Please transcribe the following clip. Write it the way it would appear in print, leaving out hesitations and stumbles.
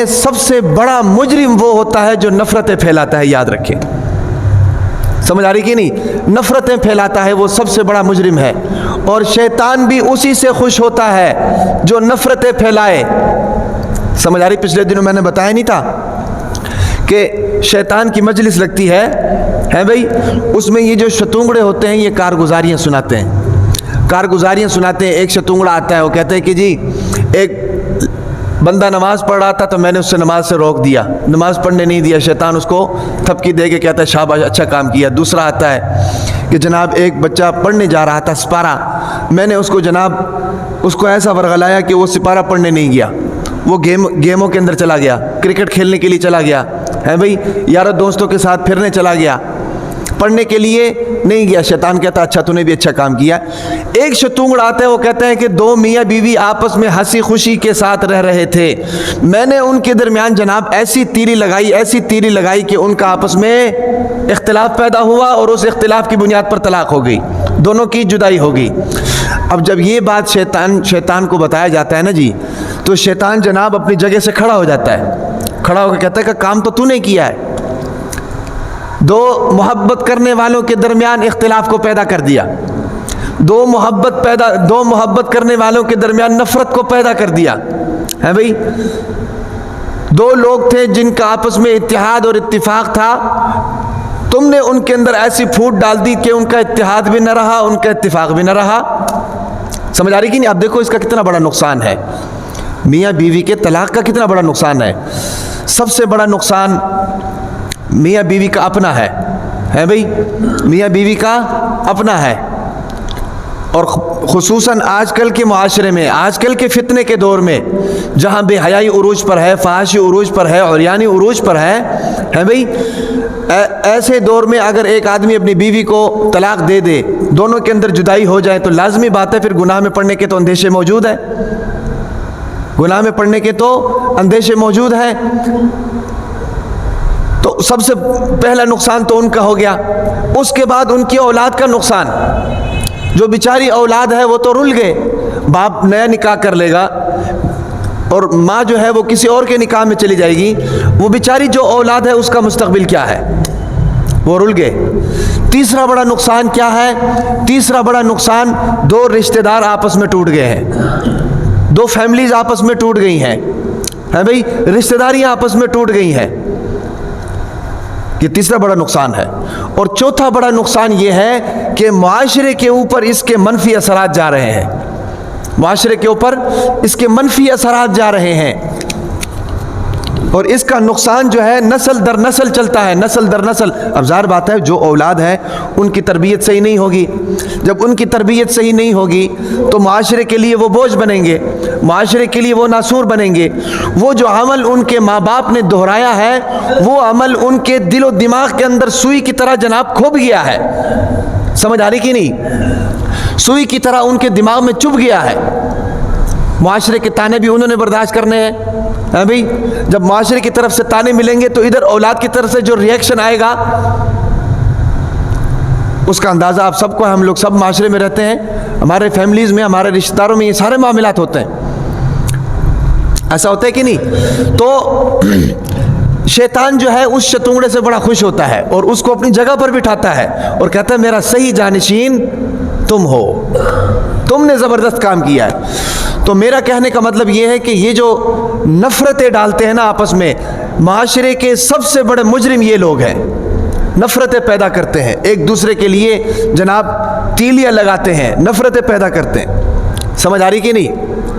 میں سب سے بڑا مجرم وہ ہوتا ہے جو نفرتیں پھیلاتا ہے. یاد رکھیں, سمجھ آ رہی کہ نہیں؟ نفرتیں پھیلاتا ہے وہ سب سے بڑا مجرم ہے, اور شیطان بھی اسی سے خوش ہوتا ہے جو نفرتیں پھیلائے. سمجھ آ رہی؟ پچھلے دنوں میں نے بتایا نہیں تھا کہ شیطان کی مجلس لگتی ہے بھائی, اس میں یہ جو شتونگڑے ہوتے ہیں یہ کارگزاریاں سناتے ہیں, کارگزاریاں سناتے ہیں. ایک شتونگڑا آتا ہے, وہ کہتے ہیں کہ جی ایک بندہ نماز پڑھ رہا تھا تو میں نے اس سے نماز سے روک دیا, نماز پڑھنے نہیں دیا. شیطان اس کو تھپکی دے کے کہتا ہے شاباش اچھا کام کیا. دوسرا آتا ہے کہ جناب ایک بچہ پڑھنے جا رہا تھا سپارہ, میں نے اس کو جناب اس کو ایسا ورغلایا کہ وہ سپارہ پڑھنے نہیں گیا, وہ گیموں کے اندر چلا گیا, کرکٹ کھیلنے کے لیے چلا گیا ہے بھائی, یاروں دوستوں کے ساتھ پھرنے چلا گیا, پڑھنے کے لیے نہیں گیا. شیطان کہتا اچھا تو نے بھی اچھا کام کیا. ایک شتونگڑ آتا ہے, وہ کہتے ہیں کہ دو میاں بیوی آپس میں ہنسی خوشی کے ساتھ رہ رہے تھے, میں نے ان کے درمیان جناب ایسی تیری لگائی کہ ان کا آپس میں اختلاف پیدا ہوا اور اس اختلاف کی بنیاد پر طلاق ہو گئی, دونوں کی جدائی ہو گئی. اب جب یہ بات شیطان کو بتایا جاتا ہے نا جی, تو شیطان جناب اپنی جگہ سے کھڑا ہو جاتا ہے, کھڑا ہو کے کہتا ہے کہ کام تو نے کیا ہے, دو محبت کرنے والوں کے درمیان اختلاف کو پیدا کر دیا, دو محبت کرنے والوں کے درمیان نفرت کو پیدا کر دیا ہے بھائی. دو لوگ تھے جن کا آپس میں اتحاد اور اتفاق تھا, تم نے ان کے اندر ایسی پھوٹ ڈال دی کہ ان کا اتحاد بھی نہ رہا, ان کا اتفاق بھی نہ رہا. سمجھ آ رہی کہ نہیں؟ اب دیکھو اس کا کتنا بڑا نقصان ہے, میاں بیوی کے طلاق کا کتنا بڑا نقصان ہے. سب سے بڑا نقصان میاں بیوی کا اپنا ہے بھائی, میاں بیوی کا اپنا ہے. اور خصوصاً آج کل کے معاشرے میں, آج کل کے فتنے کے دور میں, جہاں بے حیائی عروج پر ہے, فحاشی عروج پر ہے, عریانی عروج پر ہے بھائی, ایسے دور میں اگر ایک آدمی اپنی بیوی کو طلاق دے دے, دونوں کے اندر جدائی ہو جائے, تو لازمی بات ہے پھر گناہ میں پڑنے کے تو اندیشے موجود ہیں, گناہ میں پڑنے کے تو اندیشے موجود ہیں. تو سب سے پہلا نقصان تو ان کا ہو گیا. اس کے بعد ان کی اولاد کا نقصان, جو بیچاری اولاد ہے وہ تو رل گئے, باپ نیا نکاح کر لے گا اور ماں جو ہے وہ کسی اور کے نکاح میں چلی جائے گی, وہ بیچاری جو اولاد ہے اس کا مستقبل کیا ہے, وہ رل گئے. تیسرا بڑا نقصان کیا ہے؟ تیسرا بڑا نقصان دو رشتہ دار آپس میں ٹوٹ گئے ہیں, دو فیملیز آپس میں ٹوٹ گئی ہیں بھائی, رشتہ داریاں آپس میں ٹوٹ گئی ہیں. یہ تیسرا بڑا نقصان ہے. اور چوتھا بڑا نقصان یہ ہے کہ معاشرے کے اوپر اس کے منفی اثرات جا رہے ہیں, معاشرے کے اوپر اس کے منفی اثرات جا رہے ہیں, اور اس کا نقصان جو ہے نسل در نسل چلتا ہے, نسل در نسل. اب ظاہر بات ہے جو اولاد ہے ان کی تربیت صحیح نہیں ہوگی, جب ان کی تربیت صحیح نہیں ہوگی تو معاشرے کے لیے وہ بوجھ بنیں گے, معاشرے کے لیے وہ ناسور بنیں گے. وہ جو عمل ان کے ماں باپ نے دہرایا ہے وہ عمل ان کے دل و دماغ کے اندر سوئی کی طرح جناب کھوب گیا ہے. سمجھ آ رہی کہ نہیں؟ سوئی کی طرح ان کے دماغ میں چبھ گیا ہے. معاشرے کے تانے بھی انہوں نے برداشت کرنے ہیں بھائی. جب معاشرے کی طرف سے تانے ملیں گے تو ادھر اولاد کی طرف سے جو ریئیکشن آئے گا اس کا اندازہ آپ سب کو ہے. ہم لوگ سب معاشرے میں رہتے ہیں, ہمارے فیملیز میں, ہمارے رشتہ داروں میں یہ سارے معاملات ہوتے ہیں. ایسا ہوتا ہے کہ نہیں؟ تو شیطان جو ہے اس شتونگڑے سے بڑا خوش ہوتا ہے اور اس کو اپنی جگہ پر بٹھاتا ہے اور کہتا ہے میرا صحیح جانشین تم ہو, تم نے زبردست کام کیا ہے. تو میرا کہنے کا مطلب یہ ہے کہ یہ جو نفرتیں ڈالتے ہیں نا آپس میں, معاشرے کے سب سے بڑے مجرم یہ لوگ ہیں. نفرتیں پیدا کرتے ہیں, ایک دوسرے کے لیے جناب تیلیاں لگاتے ہیں, نفرتیں پیدا کرتے ہیں. سمجھ آ رہی کہ نہیں؟